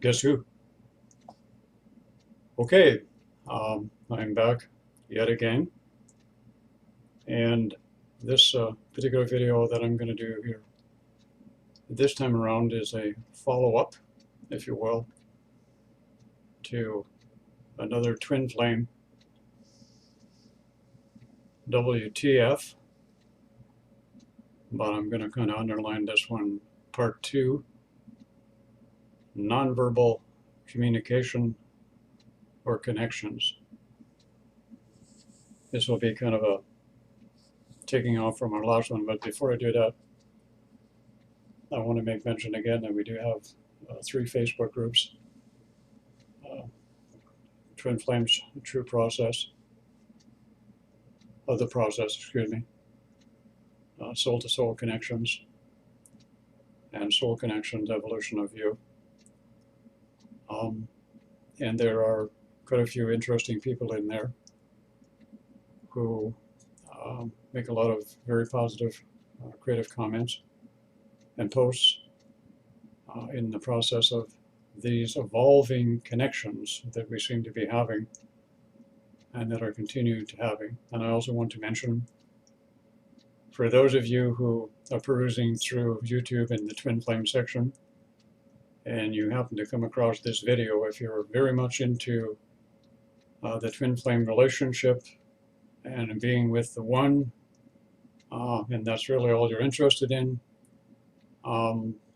Guess who? Okay, I'm back yet again, and this particular video that I'm going to do here this time around is a follow-up, if you will, to another twin flame WTF, but I'm going to kind of underline this one, part 2, nonverbal communication or connections. This will be kind of a taking off from our last one, but before I do that, I want to make mention again that we do have 3 Facebook groups. Twin Flames True Process, of the Process, excuse me, Soul to Soul Connections, and Soul Connections Evolution of You. And there are quite a few interesting people in there who make a lot of very positive, creative comments and posts in the process of these evolving connections that we seem to be having and that are continuing to having. And I also want to mention, for those of you who are perusing through YouTube in the Twin Flame section, and you happen to come across this video, if you're very much into the Twin Flame relationship and being with the one, and that's really all you're interested in,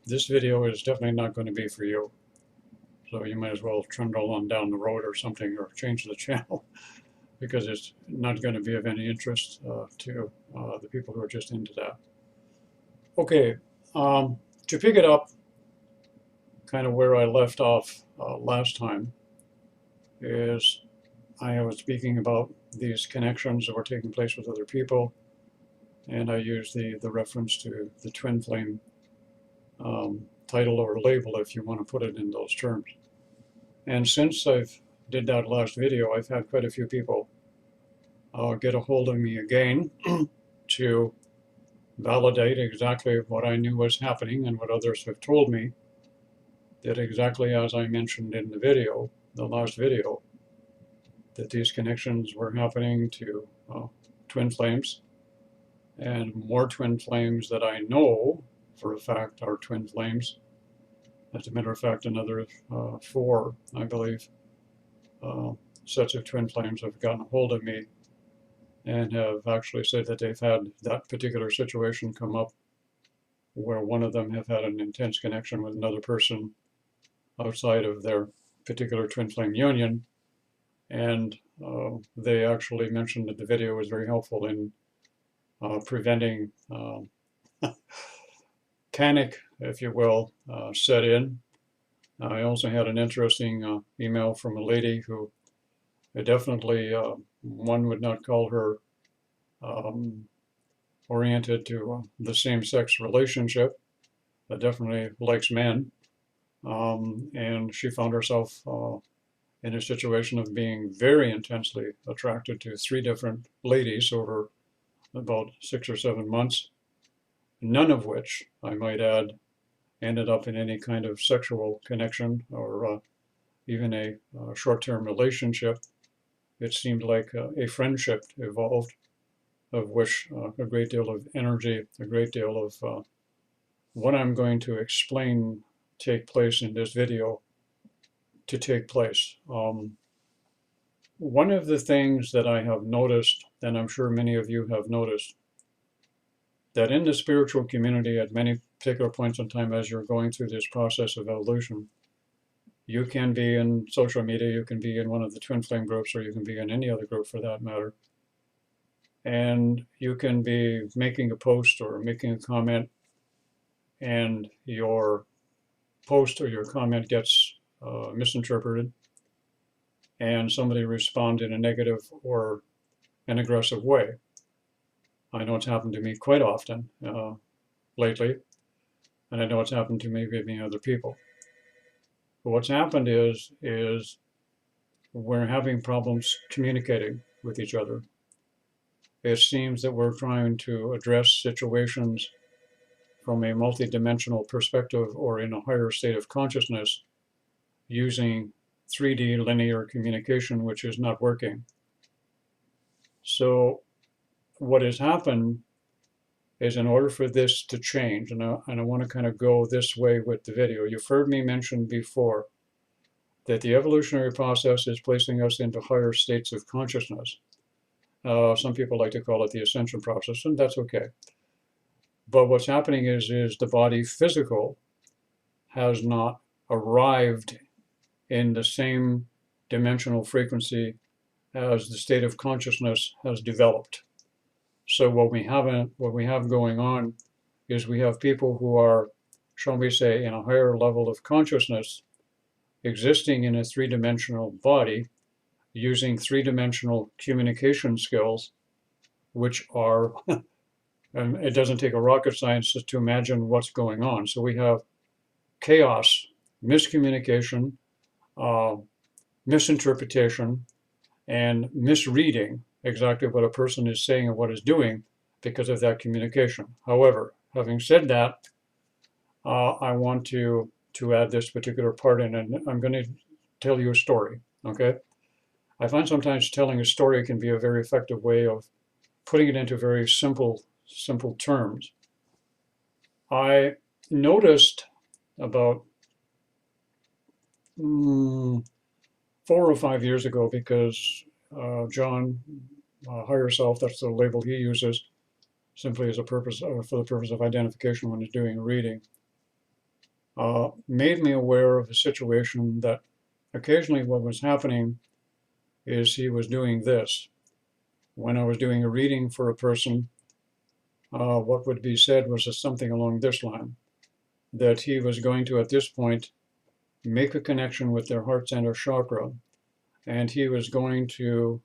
this video is definitely not going to be for you. So you might as well trundle on down the road or something, or change the channel, because it's not going to be of any interest to the people who are just into that. Okay, to pick it up kind of where I left off last time, is I was speaking about these connections that were taking place with other people, and I used the reference to the twin flame title or label, if you want to put it in those terms. And since I've did that last video, I've had quite a few people get a hold of me again to validate exactly what I knew was happening and what others have told me, that exactly as I mentioned in the video, the last video, that these connections were happening to twin flames, and more twin flames that I know for a fact are twin flames. As a matter of fact, another 4, I believe, sets of twin flames have gotten a hold of me and have actually said that they've had that particular situation come up where one of them have had an intense connection with another person outside of their particular twin flame union, and they actually mentioned that the video was very helpful in preventing panic, if you will, set in. I also had an interesting email from a lady who definitely, one would not call her oriented to the same-sex relationship, but definitely likes men. And she found herself in a situation of being very intensely attracted to 3 different ladies over about 6 or 7 months, none of which, I might add, ended up in any kind of sexual connection or even a short-term relationship. It seemed like a friendship evolved, of which a great deal of energy, a great deal of what I'm going to explain take place in this video to take place. One of the things that I have noticed, and I'm sure many of you have noticed, that in the spiritual community at many particular points in time as you're going through this process of evolution, you can be in social media, you can be in one of the twin flame groups, or you can be in any other group for that matter, and you can be making a post or making a comment, and your post or your comment gets misinterpreted, and somebody responds in a negative or an aggressive way. I know it's happened to me quite often lately, and I know it's happened to many other people. But what's happened is we're having problems communicating with each other. It seems that we're trying to address situations from a multidimensional perspective or in a higher state of consciousness, using 3D linear communication, which is not working. So what has happened is, in order for this to change, and I want to kind of go this way with the video. You've heard me mention before that the evolutionary process is placing us into higher states of consciousness. Some people like to call it the ascension process, and that's okay. But what's happening is the body physical has not arrived in the same dimensional frequency as the state of consciousness has developed. So what we have going on is we have people who are, shall we say, in a higher level of consciousness, existing in a three-dimensional body, using three-dimensional communication skills, which are, and it doesn't take a rocket scientist to imagine what's going on. So we have chaos, miscommunication, misinterpretation, and misreading exactly what a person is saying and what is doing because of that communication. However, having said that, I want to add this particular part in, and I'm going to tell you a story, okay? I find sometimes telling a story can be a very effective way of putting it into very simple terms. I noticed about 4 or 5 years ago, because John, higher self, that's the label he uses, simply as a purpose, for the purpose of identification when he's doing a reading, made me aware of a situation that occasionally what was happening is he was doing this. When I was doing a reading for a person, what would be said was something along this line, that he was going to, at this point, make a connection with their heart center chakra, and he was going to,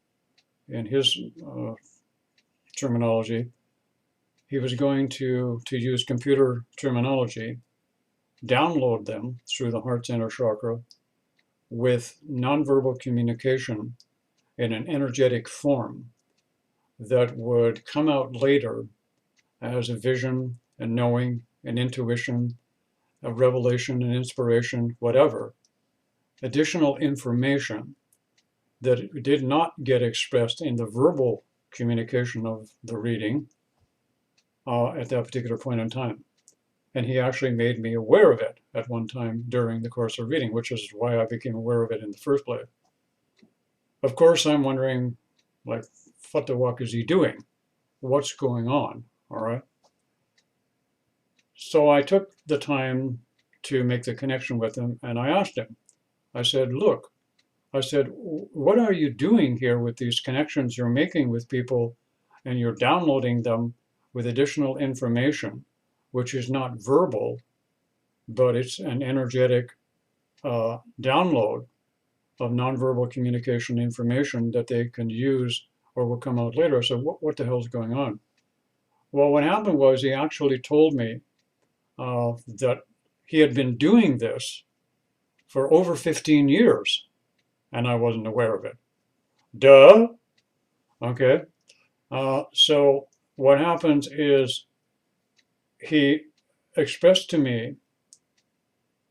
in his terminology, he was going to use computer terminology, download them through the heart center chakra with nonverbal communication in an energetic form that would come out later as a vision, a knowing, an intuition, a revelation, an inspiration, whatever. Additional information that did not get expressed in the verbal communication of the reading at that particular point in time. And he actually made me aware of it at one time during the course of reading, which is why I became aware of it in the first place. Of course, I'm wondering, like, what the fuck is he doing? What's going on? All right. So I took the time to make the connection with him, and I asked him, I said, look, I said, what are you doing here with these connections you're making with people, and you're downloading them with additional information, which is not verbal, but it's an energetic download of nonverbal communication information that they can use or will come out later. So what the hell's going on? Well, what happened was he actually told me that he had been doing this for over 15 years, and I wasn't aware of it. Duh. Okay. So what happens is he expressed to me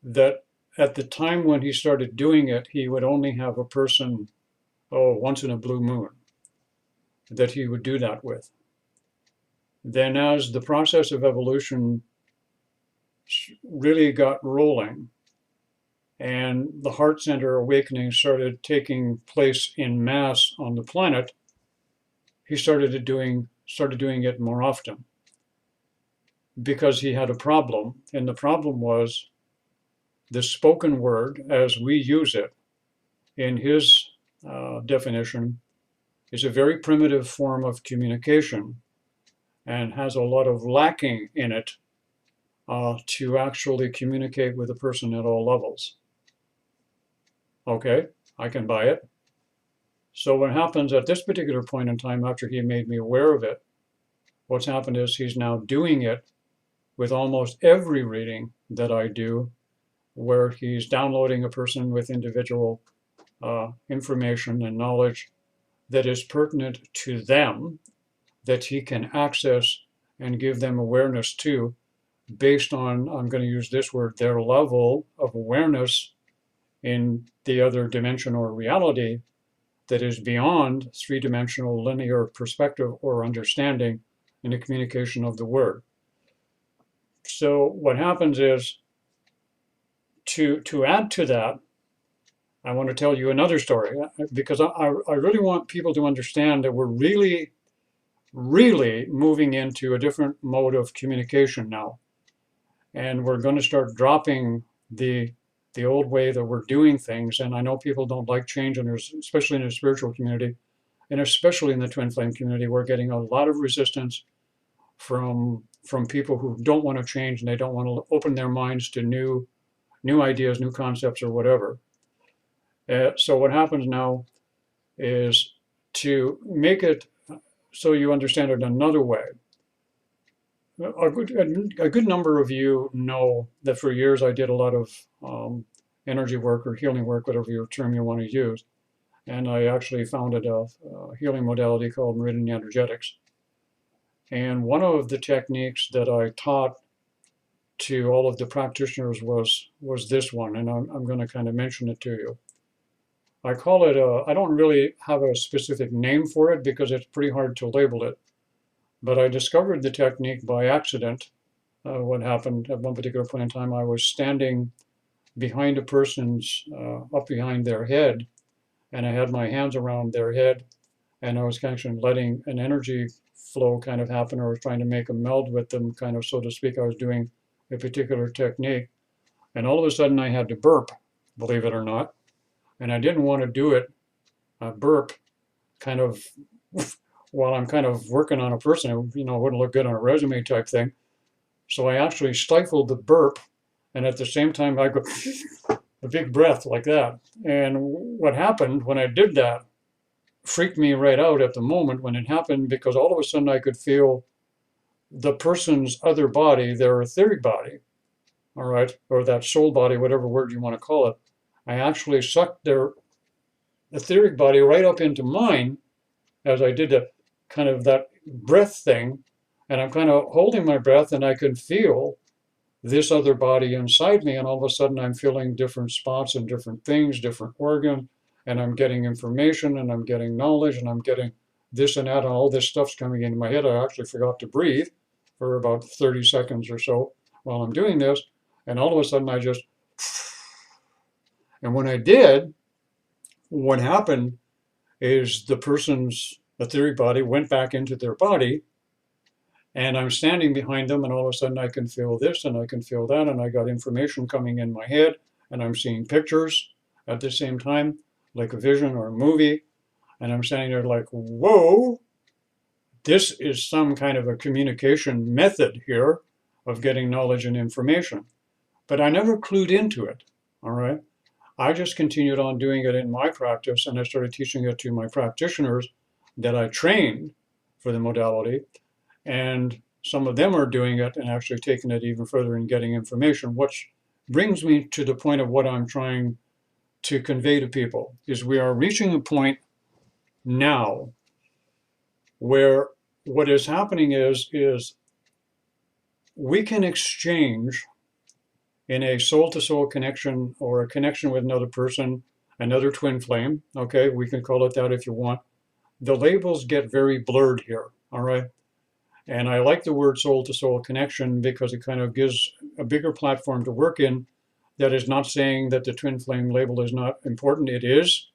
that at the time when he started doing it, he would only have a person, once in a blue moon, that he would do that with. Then as the process of evolution really got rolling and the heart center awakening started taking place in mass on the planet, he started doing it more often because he had a problem. And the problem was the spoken word, as we use it in his definition, is a very primitive form of communication and has a lot of lacking in it to actually communicate with a person at all levels. Okay, I can buy it. So what happens at this particular point in time, after he made me aware of it, what's happened is he's now doing it with almost every reading that I do, where he's downloading a person with individual information and knowledge that is pertinent to them, that he can access and give them awareness to, based on, I'm going to use this word, their level of awareness in the other dimension or reality that is beyond three-dimensional linear perspective or understanding in the communication of the word. So what happens is, to add to that, I want to tell you another story because I really want people to understand that we're really, really moving into a different mode of communication now. And we're going to start dropping the old way that we're doing things. And I know people don't like change, and there's, especially in the spiritual community, and especially in the twin flame community, we're getting a lot of resistance from people who don't want to change, and they don't want to open their minds to new ideas, new concepts, or whatever. So what happens now is to make it so you understand it another way. A good number of you know that for years I did a lot of energy work or healing work, whatever your term you want to use. And I actually founded a healing modality called Meridian Energetics. And one of the techniques that I taught to all of the practitioners was this one, and I'm going to kind of mention it to you. I call it I don't really have a specific name for it because it's pretty hard to label it, but I discovered the technique by accident. What happened at one particular point in time, I was standing behind a person's, up behind their head, and I had my hands around their head, and I was kind of letting an energy flow kind of happen, or trying to make a meld with them, kind of, so to speak. I was doing a particular technique, and all of a sudden I had to burp, believe it or not, and I didn't want to do it, burp, kind of while I'm kind of working on a person. It wouldn't look good on a resume type thing. So I actually stifled the burp, and at the same time I go a big breath like that. And what happened when I did that freaked me right out at the moment when it happened, because all of a sudden I could feel the person's other body, their etheric body, all right, or that soul body, whatever word you want to call it. I actually sucked their etheric body right up into mine as I did that breath thing. And I'm kind of holding my breath, and I can feel this other body inside me. And all of a sudden I'm feeling different spots and different things, different organs, and I'm getting information, and I'm getting knowledge, and I'm getting this and that, and all this stuff's coming into my head. I actually forgot to breathe for about 30 seconds or so while I'm doing this. And all of a sudden I just, and when I did, what happened is the person's etheric body went back into their body, and I'm standing behind them, and all of a sudden I can feel this and I can feel that, and I got information coming in my head, and I'm seeing pictures at the same time, like a vision or a movie, and I'm standing there like, whoa, this is some kind of a communication method here of getting knowledge and information. But I never clued into it, all right? I just continued on doing it in my practice, and I started teaching it to my practitioners that I trained for the modality, and some of them are doing it and actually taking it even further and getting information, which brings me to the point of what I'm trying to convey to people, is we are reaching a point now where what is happening is we can exchange in a soul-to-soul connection, or a connection with another person, another twin flame, okay? We can call it that if you want. The labels get very blurred here, all right? And I like the word soul-to-soul connection because it kind of gives a bigger platform to work in. That is not saying that the twin flame label is not important. It is,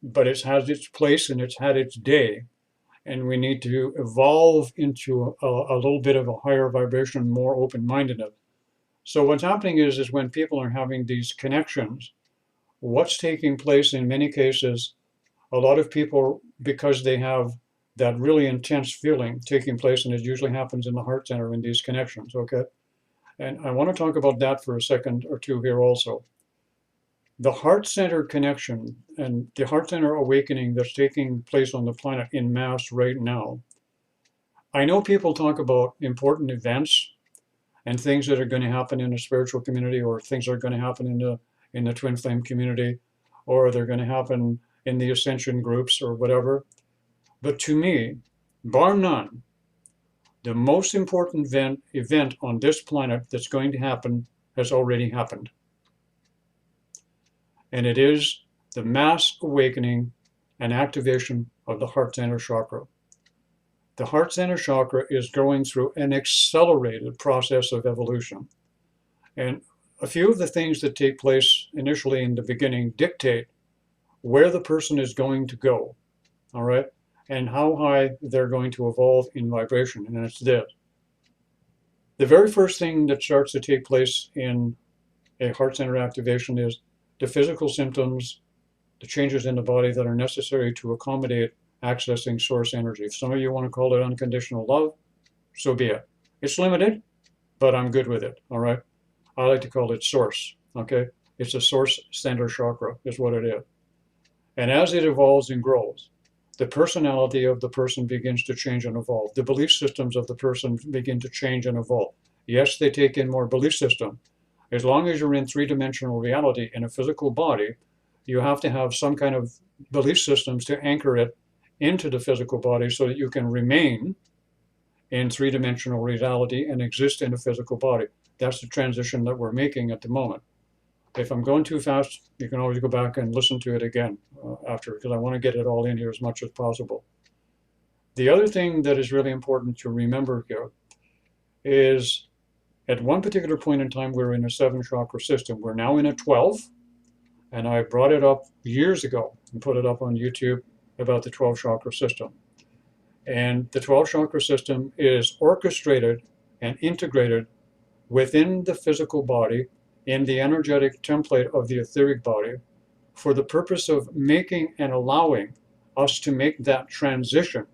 but it has its place and it's had its day. And we need to evolve into a little bit of a higher vibration, more open-mindedness. So what's happening is when people are having these connections, what's taking place in many cases, a lot of people, because they have that really intense feeling taking place, and it usually happens in the heart center in these connections, okay? And I want to talk about that for a second or two here also. The heart center connection and the heart center awakening that's taking place on the planet in mass right now. I know people talk about important events and things that are going to happen in the spiritual community, or things that are going to happen in the twin flame community, or they're going to happen in the ascension groups or whatever. But to me, bar none, the most important event on this planet that's going to happen has already happened. and it is the mass awakening and activation of the heart center chakra. The heart center chakra is going through an accelerated process of evolution. And a few of the things that take place initially in the beginning dictate where the person is going to go, all right, and how high they're going to evolve in vibration. And it's this. The very first thing that starts to take place in a heart center activation is the physical symptoms, the changes in the body that are necessary to accommodate accessing source energy. If some of you want to call it unconditional love, so be it. It's limited, but I'm good with it, all right? I like to call it source, okay? It's a source center chakra is what it is. And as it evolves and grows, the personality of the person begins to change and evolve. The belief systems of the person begin to change and evolve. Yes, they take in more belief system. As long as you're in three-dimensional reality in a physical body, you have to have some kind of belief systems to anchor it into the physical body so that you can remain in three-dimensional reality and exist in a physical body. That's the transition that we're making at the moment. If I'm going too fast, you can always go back and listen to it again after, because I want to get it all in here as much as possible. The other thing that is really important to remember here is at one particular point in time, we're in a 7-chakra system. We're now in a 12, and I brought it up years ago and put it up on YouTube about the 12-chakra system. And the 12-chakra system is orchestrated and integrated within the physical body in the energetic template of the etheric body for the purpose of making and allowing us to make that transition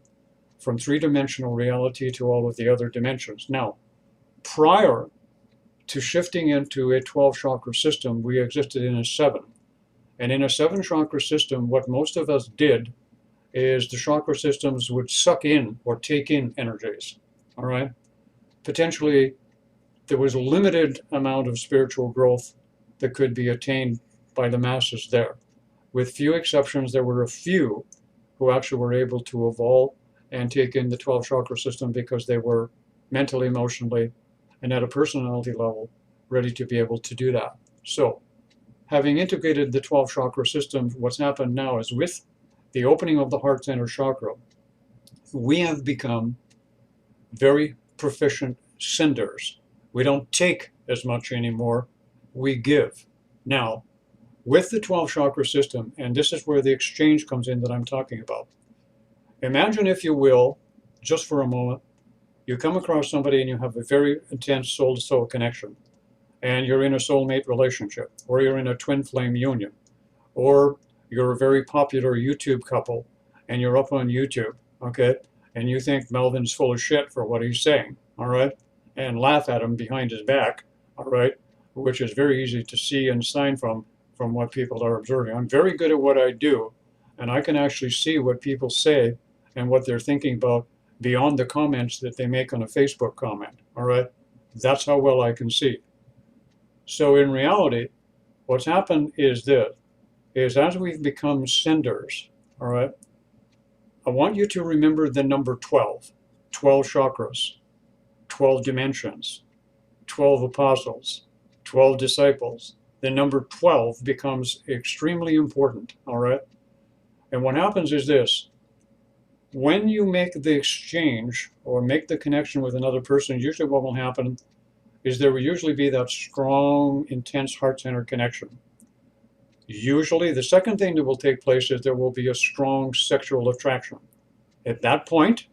from three-dimensional reality to all of the other dimensions. Now, prior to shifting into a 12-chakra system, we existed in a 7. And in a 7-chakra system, what most of us did is the chakra systems would suck in or take in energies, all right? Potentially, there was a limited amount of spiritual growth that could be attained by the masses there. With few exceptions, there were a few who actually were able to evolve and take in the 12-chakra system because they were mentally, emotionally, and at a personality level ready to be able to do that. So, having integrated the 12-chakra system, what's happened now is with the opening of the heart center chakra, we have become very proficient senders. We don't take as much anymore, we give. Now, with the 12-chakra system, and this is where the exchange comes in that I'm talking about. Imagine, if you will, just for a moment, you come across somebody and you have a very intense soul-to-soul connection, and you're in a soulmate relationship, or you're in a twin flame union, or you're a very popular YouTube couple, and you're up on YouTube, okay, and you think Melvin's full of shit for what he's saying, all right, and laugh at him behind his back, all right, which is very easy to see and sign from what people are observing. I'm very good at what I do, and I can actually see what people say and what they're thinking about beyond the comments that they make on a Facebook comment, all right? That's how well I can see. So in reality, what's happened is this, is as we've become senders, all right, I want you to remember the number 12, 12 chakras, 12 dimensions, 12 apostles, 12 disciples. The number 12 becomes extremely important, all right? And what happens is this, when you make the exchange or make the connection with another person, usually what will happen is there will usually be that strong, intense heart center connection. Usually, the second thing that will take place is there will be a strong sexual attraction. At that point,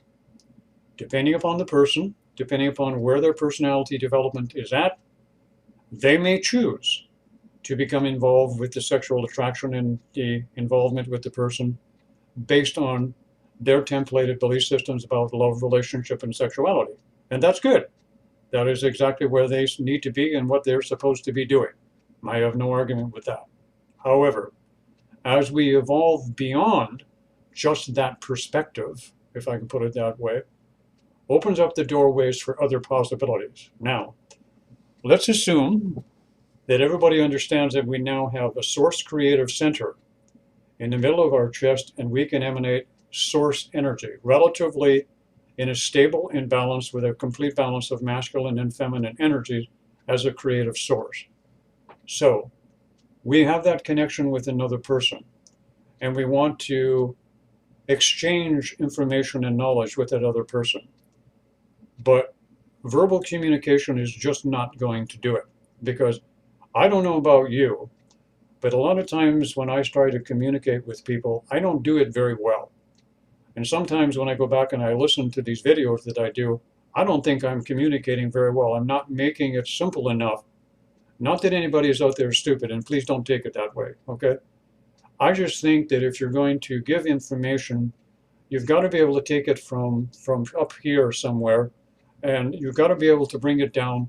depending upon the person, depending upon where their personality development is at, they may choose to become involved with the sexual attraction and the involvement with the person based on their templated belief systems about love, relationship, and sexuality. And that's good. That is exactly where they need to be and what they're supposed to be doing. I have no argument with that. However, as we evolve beyond just that perspective, if I can put it that way, opens up the doorways for other possibilities. Now, let's assume that everybody understands that we now have a source creative center in the middle of our chest, and we can emanate source energy relatively in a stable imbalance with a complete balance of masculine and feminine energies as a creative source. So We have that connection with another person, and we want to exchange information and knowledge with that other person. But verbal communication is just not going to do it, because I don't know about you, but a lot of times when I try to communicate with people, I don't do it very well. And sometimes when I go back and I listen to these videos that I do, I don't think I'm communicating very well. I'm not making it simple enough. Not that anybody is out there stupid, and please don't take it that way, okay? I just think that if you're going to give information, you've got to be able to take it from up here somewhere, and you've got to be able to bring it down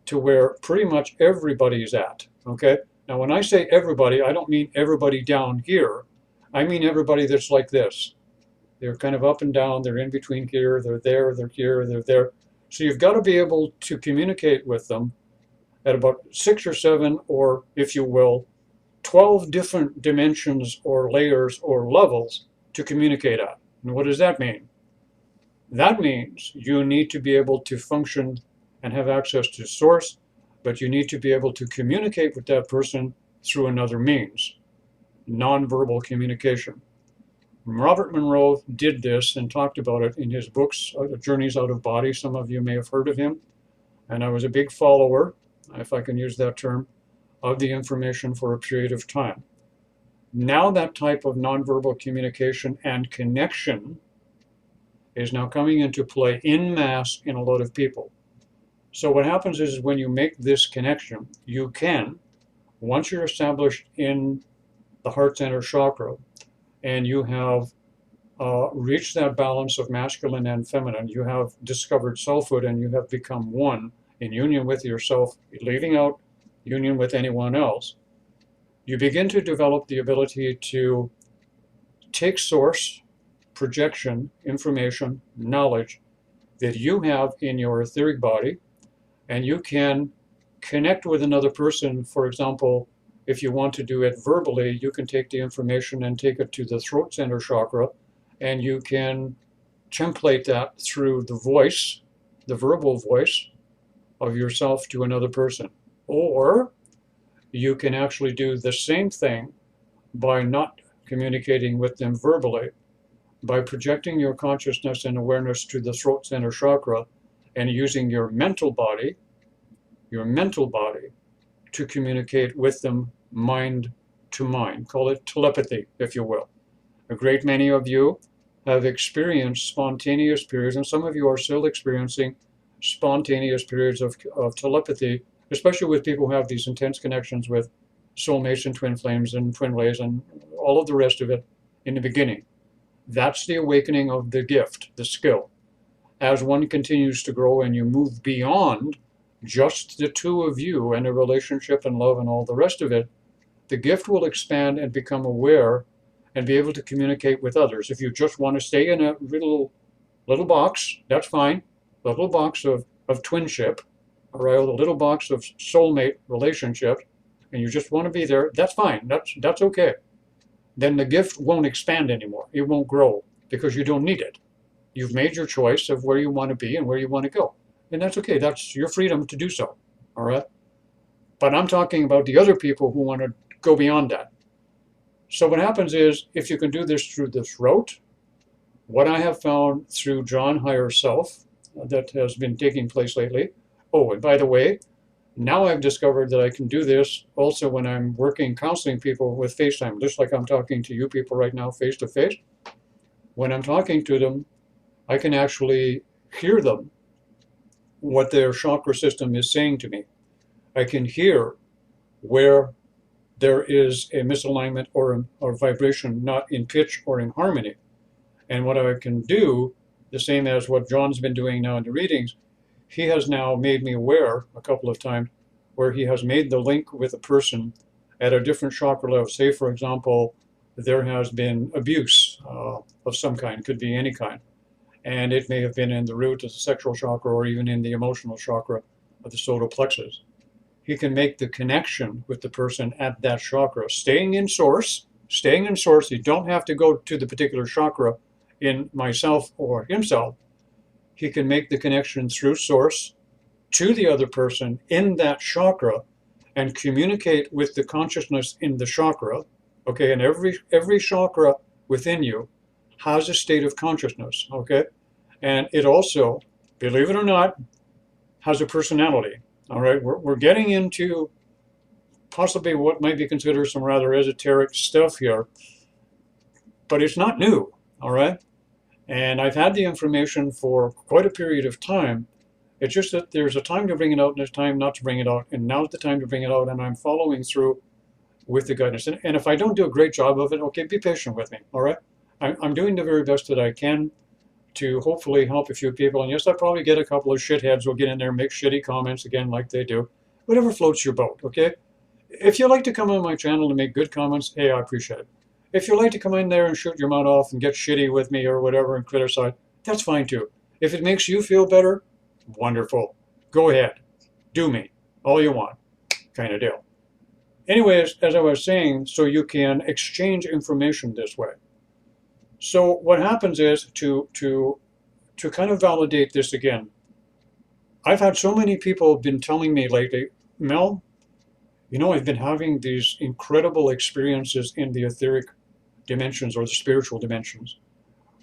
to where pretty much everybody's at, okay? Now, when I say everybody, I don't mean everybody down here. I mean everybody that's like this. They're kind of up and down, they're in between here, they're there, they're here, they're there. So you've got to be able to communicate with them at about 6 or 7, or if you will, 12 different dimensions or layers or levels to communicate at. And what does that mean? That means you need to be able to function and have access to source, but you need to be able to communicate with that person through another means, nonverbal communication. Robert Monroe did this and talked about it in his books, Journeys Out of Body. Some of you may have heard of him. And I was a big follower, if I can use that term, of the information for a period of time. Now that type of nonverbal communication and connection is now coming into play en masse in a lot of people. So what happens is when you make this connection, you can, once you're established in the heart center chakra, and you have reached that balance of masculine and feminine, you have discovered selfhood and you have become one in union with yourself, leaving out union with anyone else, you begin to develop the ability to take source, projection, information, knowledge that you have in your etheric body, and you can connect with another person. For example, if you want to do it verbally, you can take the information and take it to the throat center chakra, and you can template that through the voice, the verbal voice of yourself to another person. Or you can actually do the same thing by not communicating with them verbally, by projecting your consciousness and awareness to the throat center chakra and using your mental body to communicate with them mind to mind. Call it telepathy, if you will. A great many of you have experienced spontaneous periods, and some of you are still experiencing spontaneous periods of telepathy, especially with people who have these intense connections with soulmates and twin flames and twin rays and all of the rest of it in the beginning. That's the awakening of the gift, the skill. As one continues to grow and you move beyond just the two of you and a relationship and love and all the rest of it, the gift will expand and become aware and be able to communicate with others. If you just want to stay in a little box, that's fine. A little box of twinship, all right, a little box of soulmate relationship, and you just want to be there, that's fine. That's okay. Then the gift won't expand anymore. It won't grow because you don't need it. You've made your choice of where you want to be and where you want to go. And that's okay. That's your freedom to do so. All right. But I'm talking about the other people who want to go beyond that. So what happens is, if you can do this through the throat, what I have found through John Higher Self that has been taking place lately. Oh, and by the way, now I've discovered that I can do this also when I'm working, counseling people with FaceTime, just like I'm talking to you people right now face to face. When I'm talking to them, I can actually hear them, what their chakra system is saying to me. I can hear where there is a misalignment or vibration not in pitch or in harmony. And what I can do, the same as what John's been doing now in the readings, he has now made me aware a couple of times where he has made the link with a person at a different chakra level. Say, for example, there has been abuse of some kind, could be any kind. And it may have been in the root of the sexual chakra or even in the emotional chakra of the solar plexus. He can make the connection with the person at that chakra, staying in source. You don't have to go to the particular chakra in myself or himself. He can make the connection through source to the other person in that chakra and communicate with the consciousness in the chakra, okay, and every chakra within you has a state of consciousness, okay, and it also, believe it or not, has a personality. All right, we're getting into possibly what might be considered some rather esoteric stuff here, but it's not new. All right, and I've had the information for quite a period of time. It's just that there's a time to bring it out and there's time not to bring it out, and now's the time to bring it out, and I'm following through with the guidance. And if I don't do a great job of it, okay, be patient with me. All right, I'm doing the very best that I can to hopefully help a few people. And yes, I probably get a couple of shitheads who will get in there and make shitty comments again like they do. Whatever floats your boat, okay? If you like to come on my channel and make good comments, hey, I appreciate it. If you like to come in there and shoot your mouth off and get shitty with me or whatever and criticize, that's fine too. If it makes you feel better, wonderful. Go ahead. Do me. All you want. Kind of deal. Anyways, as I was saying, so you can exchange information this way. So what happens is to kind of validate this again, I've had so many people been telling me lately, Mel, you know, I've been having these incredible experiences in the etheric dimensions or the spiritual dimensions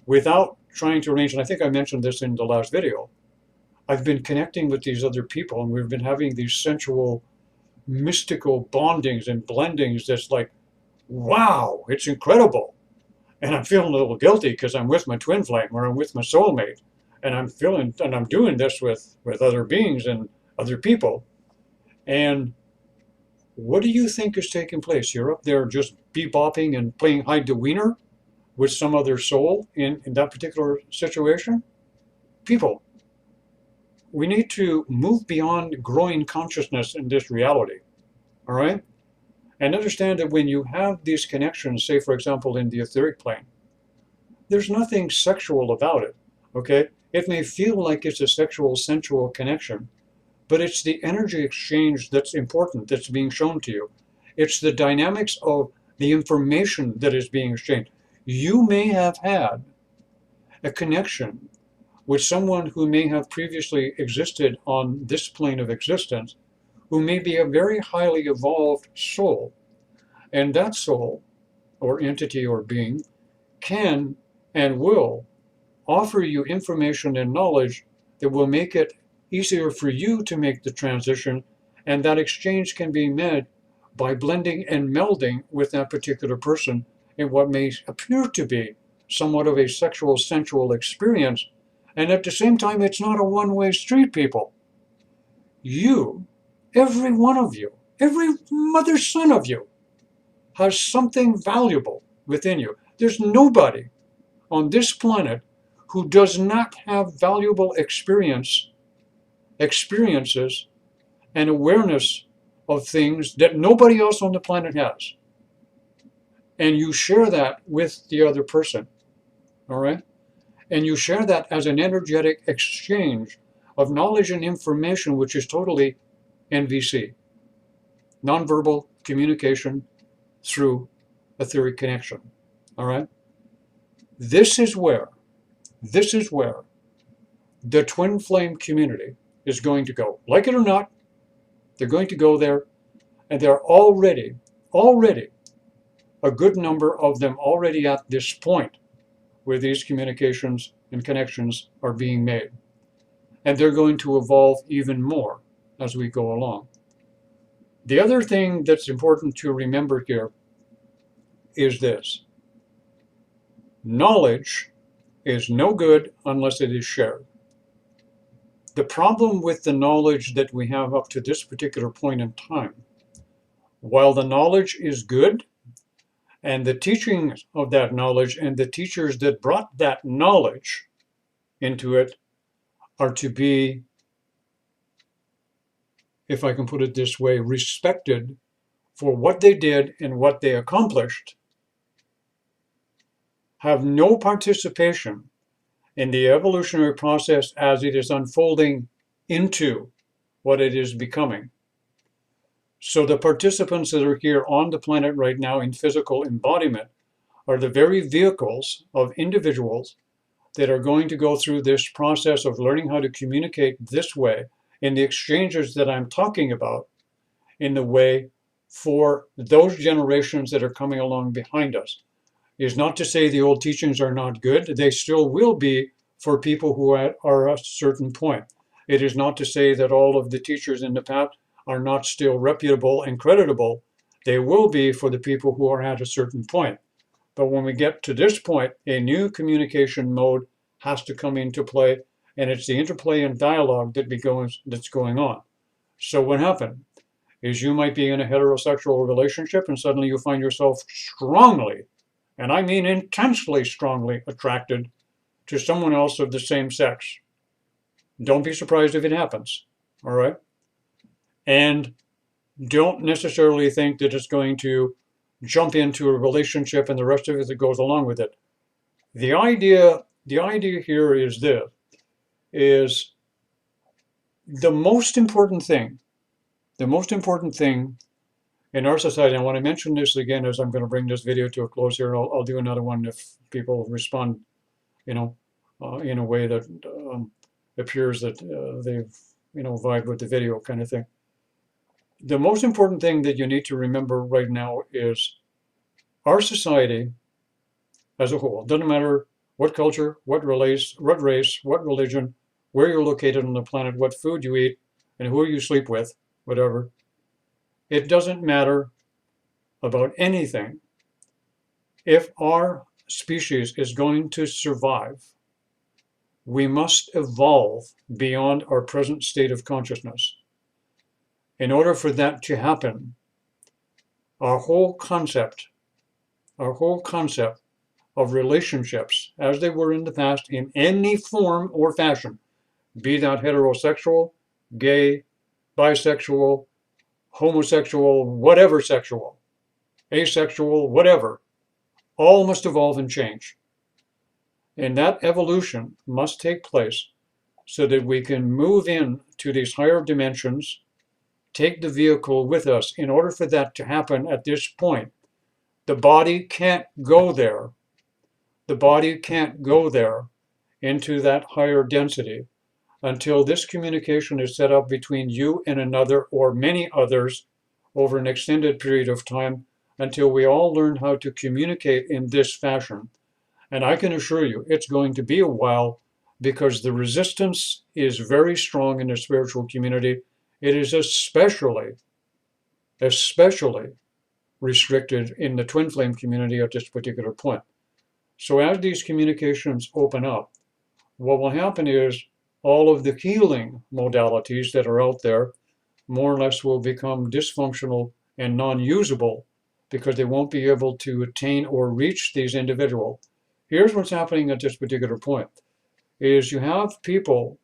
without trying to arrange, and I think I mentioned this in the last video, I've been connecting with these other people and we've been having these sensual, mystical bondings and blendings that's like, wow, it's incredible. And I'm feeling a little guilty because I'm with my twin flame or I'm with my soulmate. And I'm feeling, and I'm doing this with other beings and other people. And what do you think is taking place? You're up there just bebopping and playing hide the wiener with some other soul in that particular situation? People, we need to move beyond growing consciousness in this reality. All right? And understand that when you have these connections, say, for example, in the etheric plane, there's nothing sexual about it, okay? It may feel like it's a sexual, sensual connection, but it's the energy exchange that's important, that's being shown to you. It's the dynamics of the information that is being exchanged. You may have had a connection with someone who may have previously existed on this plane of existence, who may be a very highly evolved soul. And that soul, or entity or being, can and will offer you information and knowledge that will make it easier for you to make the transition, and that exchange can be made by blending and melding with that particular person in what may appear to be somewhat of a sexual, sensual experience. And at the same time, it's not a one-way street, people. You, every one of you, every mother son of you, has something valuable within you. There's nobody on this planet who does not have valuable experiences and awareness of things that nobody else on the planet has. And you share that with the other person, all right? And you share that as an energetic exchange of knowledge and information, which is totally NVC, nonverbal communication through etheric connection, all right? This is where the twin flame community is going to go. Like it or not, they're going to go there, and they're already a good number of them already at this point where these communications and connections are being made. And they're going to evolve even more as we go along. The other thing that's important to remember here is this. Knowledge is no good unless it is shared. The problem with the knowledge that we have up to this particular point in time, while the knowledge is good, and the teaching of that knowledge and the teachers that brought that knowledge into it are to be, if I can put it this way, respected for what they did and what they accomplished, have no participation in the evolutionary process as it is unfolding into what it is becoming. So the participants that are here on the planet right now in physical embodiment are the very vehicles of individuals that are going to go through this process of learning how to communicate this way in the exchanges that I'm talking about in the way for those generations that are coming along behind us. Is not to say the old teachings are not good. They still will be for people who are at a certain point. It is not to say that all of the teachers in the past are not still reputable and creditable. They will be for the people who are at a certain point. But when we get to this point, a new communication mode has to come into play, and it's the interplay and dialogue that's going on. So what happened is you might be in a heterosexual relationship and suddenly you find yourself strongly, and I mean intensely strongly, attracted to someone else of the same sex. Don't be surprised if it happens, all right? And don't necessarily think that it's going to jump into a relationship and the rest of it that goes along with it. The idea here is this, is the most important thing in our society. I want to mention this again as I'm going to bring this video to a close here. I'll do another one if people respond, in a way that appears that they've, vibed with the video kind of thing. The most important thing that you need to remember right now is our society as a whole. Doesn't matter what culture, what race, what religion, where you're located on the planet, what food you eat, and who you sleep with, whatever. It doesn't matter about anything. If our species is going to survive, we must evolve beyond our present state of consciousness. In order for that to happen, our whole concept of relationships as they were in the past in any form or fashion, be that heterosexual, gay, bisexual, homosexual, whatever sexual, asexual, whatever, all must evolve and change. And that evolution must take place so that we can move into these higher dimensions, take the vehicle with us. In order for that to happen at this point, the body can't go there. The body can't go there into that higher density until this communication is set up between you and another or many others over an extended period of time, until we all learn how to communicate in this fashion. And I can assure you it's going to be a while, because the resistance is very strong in the spiritual community. It is especially restricted in the twin flame community at this particular point. So as these communications open up, what will happen is all of the healing modalities that are out there more or less will become dysfunctional and non-usable, because they won't be able to attain or reach these individuals. Here's what's happening at this particular point, is you have people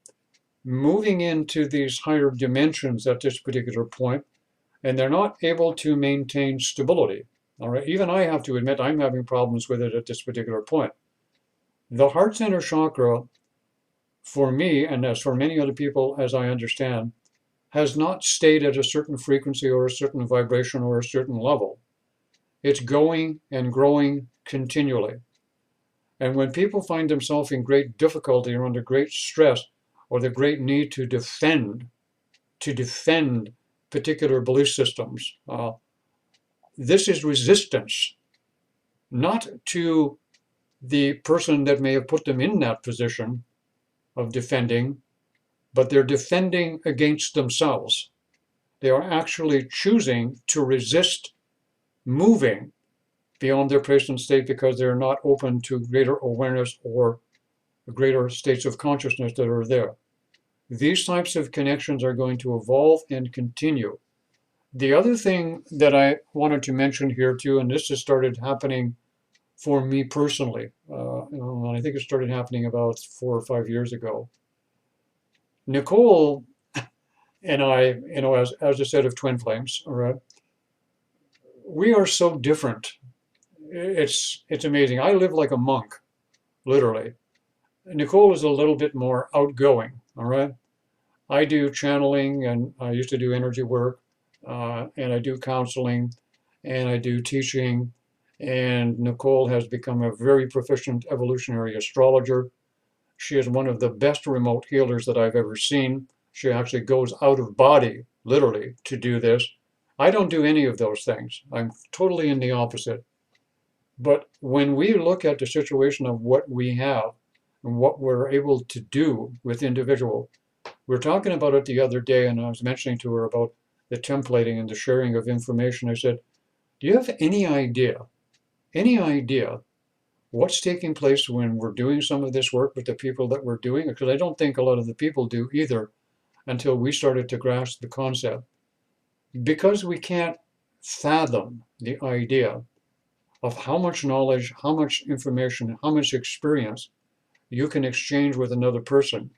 moving into these higher dimensions at this particular point, and they're not able to maintain stability. All right, even I have to admit I'm having problems with it at this particular point. The heart center chakra, for me, and as for many other people, as I understand, has not stayed at a certain frequency or a certain vibration or a certain level. It's going and growing continually. And when people find themselves in great difficulty or under great stress, or the great need to defend particular belief systems, this is resistance, not to the person that may have put them in that position of defending, but they're defending against themselves. They are actually choosing to resist moving beyond their present state because they're not open to greater awareness or greater states of consciousness that are there. These types of connections are going to evolve and continue. The other thing that I wanted to mention here too, and this has started happening for me personally, and I think it started happening about 4 or 5 years ago. Nicole and I, as a set of twin flames, all right, we are so different. It's amazing. I live like a monk, literally. Nicole is a little bit more outgoing, all right? I do channeling, and I used to do energy work, and I do counseling, and I do teaching, and Nicole has become a very proficient evolutionary astrologer. She is one of the best remote healers that I've ever seen. She actually goes out of body, literally, to do this. I don't do any of those things. I'm totally in the opposite. But when we look at the situation of what we have and what we're able to do with individual, we were talking about it the other day, and I was mentioning to her about the templating and the sharing of information. I said, do you have any idea what's taking place when we're doing some of this work with the people that we're doing it? Because I don't think a lot of the people do either until we started to grasp the concept. Because we can't fathom the idea of how much knowledge, how much information, how much experience you can exchange with another person.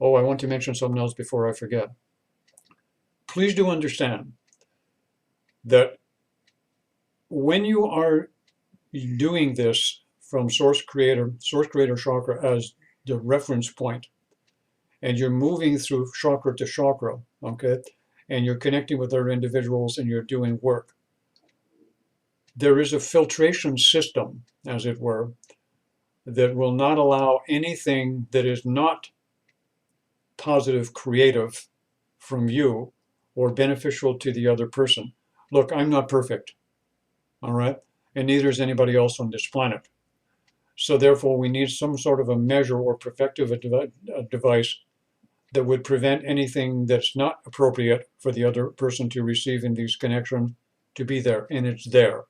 Oh, I want to mention something else before I forget. Please do understand that when you are doing this from source creator chakra as the reference point, and you're moving through chakra to chakra, okay, and you're connecting with other individuals and you're doing work, there is a filtration system, as it were, that will not allow anything that is not positive, creative from you or beneficial to the other person. Look, I'm not perfect, all right? And neither is anybody else on this planet. So therefore, we need some sort of a measure or protective device that would prevent anything that's not appropriate for the other person to receive in these connections to be there. And it's there.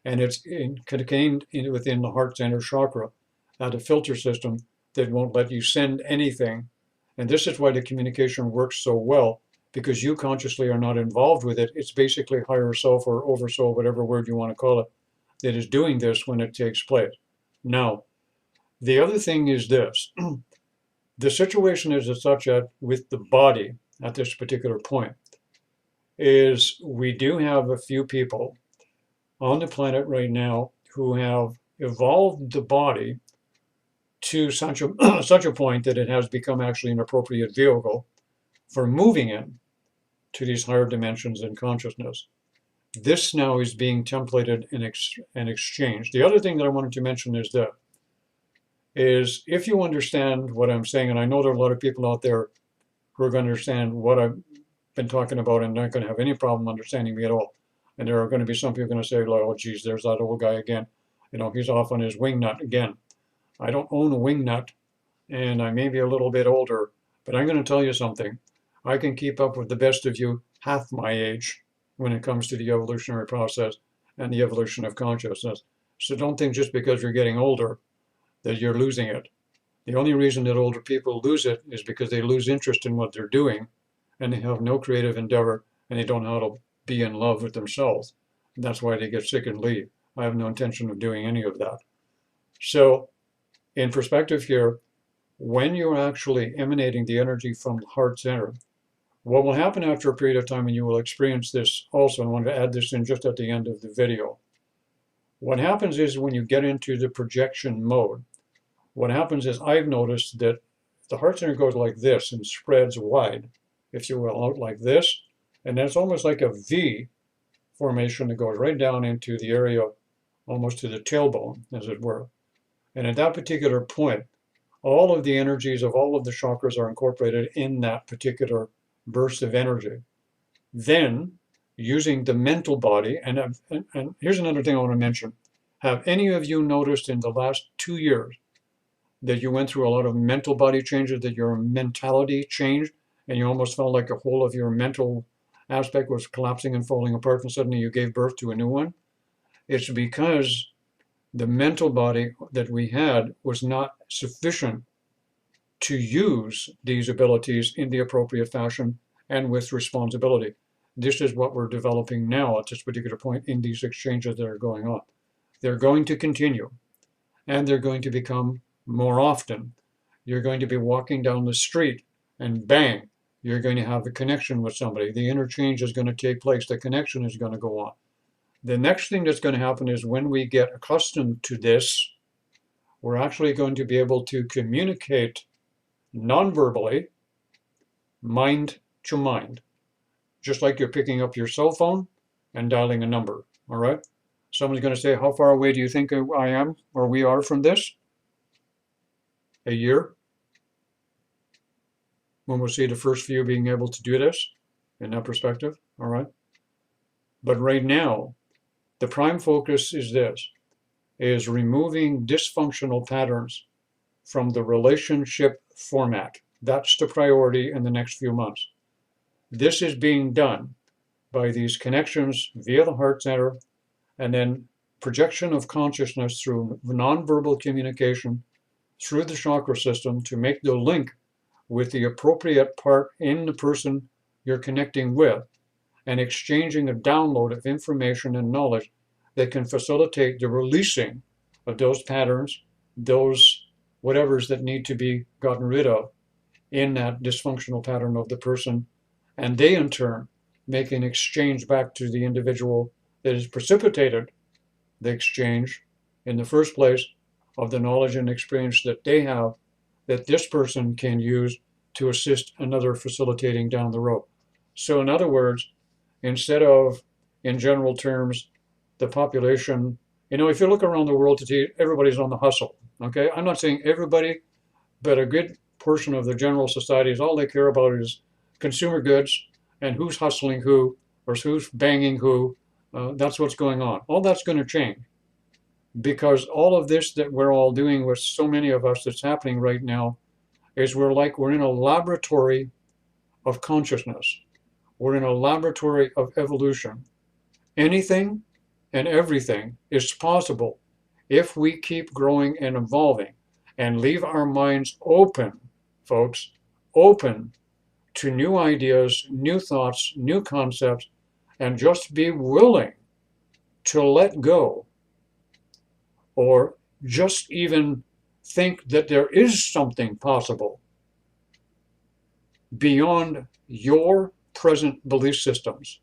And it's contained within the heart center chakra at a filter system that won't let you send anything. And this is why the communication works so well, because you consciously are not involved with it. It's basically higher self or oversoul, whatever word you want to call it, that is doing this when it takes place. Now, the other thing is this. The situation is as such that with the body at this particular point is we do have a few people on the planet right now who have evolved the body to such a such a point that it has become actually an appropriate vehicle for moving in to these higher dimensions in consciousness. This now is being templated and exchanged. The other thing that I wanted to mention is that is if you understand what I'm saying, and I know there are a lot of people out there who are going to understand what I've been talking about and not going to have any problem understanding me at all. And there are going to be some people going to say, like, oh, geez, there's that old guy again. You know, he's off on his wing nut again. I don't own a wing nut, and I may be a little bit older, but I'm going to tell you something. I can keep up with the best of you half my age when it comes to the evolutionary process and the evolution of consciousness. So don't think just because you're getting older that you're losing it. The only reason that older people lose it is because they lose interest in what they're doing and they have no creative endeavor and they don't know how to be in love with themselves. And that's why they get sick and leave. I have no intention of doing any of that. So, in perspective here, when you're actually emanating the energy from the heart center, what will happen after a period of time, and you will experience this also, I want to add this in just at the end of the video. What happens is when you get into the projection mode, what happens is I've noticed that the heart center goes like this and spreads wide, if you will, out like this. And then it's almost like a V formation that goes right down into the area, almost to the tailbone, as it were. And at that particular point, all of the energies of all of the chakras are incorporated in that particular burst of energy. Then, using the mental body, and here's another thing I want to mention. Have any of you noticed in the last 2 years that you went through a lot of mental body changes, that your mentality changed, and you almost felt like a whole of your mental aspect was collapsing and falling apart, and suddenly you gave birth to a new one? It's because the mental body that we had was not sufficient to use these abilities in the appropriate fashion and with responsibility. This is what we're developing now at this particular point in these exchanges that are going on. They're going to continue, and they're going to become more often. You're going to be walking down the street and bang, you're going to have a connection with somebody. The interchange is going to take place. The connection is going to go on. The next thing that's going to happen is when we get accustomed to this, we're actually going to be able to communicate non-verbally, mind to mind, just like you're picking up your cell phone and dialing a number, all right? Someone's going to say, how far away do you think I am or we are from this? A year? When we'll see the first few being able to do this in that perspective, all right? But right now, the prime focus is this, is removing dysfunctional patterns from the relationship format. That's the priority in the next few months. This is being done by these connections via the heart center and then projection of consciousness through nonverbal communication through the chakra system to make the link with the appropriate part in the person you're connecting with and exchanging a download of information and knowledge that can facilitate the releasing of those patterns, those whatevers that need to be gotten rid of in that dysfunctional pattern of the person. And they in turn make an exchange back to the individual that has precipitated the exchange in the first place of the knowledge and experience that they have that this person can use to assist another facilitating down the road. So in other words, instead of, in general terms, the population, if you look around the world today, everybody's on the hustle, okay? I'm not saying everybody, but a good portion of the general society is all they care about is consumer goods and who's hustling who or who's banging who. That's what's going on. All that's going to change because all of this that we're all doing with so many of us that's happening right now is we're in a laboratory of consciousness. We're in a laboratory of evolution. Anything and everything is possible if we keep growing and evolving and leave our minds open, folks, open to new ideas, new thoughts, new concepts, and just be willing to let go or just even think that there is something possible beyond your present belief systems,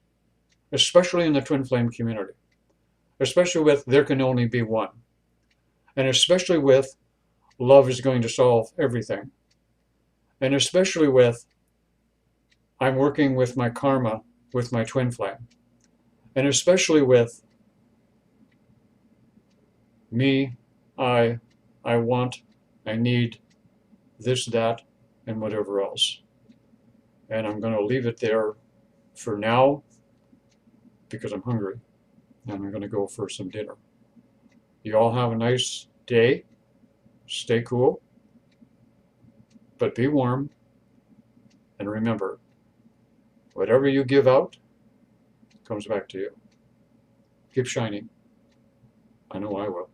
especially in the twin flame community, especially with there can only be one, and especially with love is going to solve everything, and especially with I'm working with my karma with my twin flame, and especially with me, I want, I need this, that, and whatever else. And I'm going to leave it there for now because I'm hungry and I'm going to go for some dinner. You all have a nice day. Stay cool, but be warm. And remember, whatever you give out comes back to you. Keep shining. I know I will.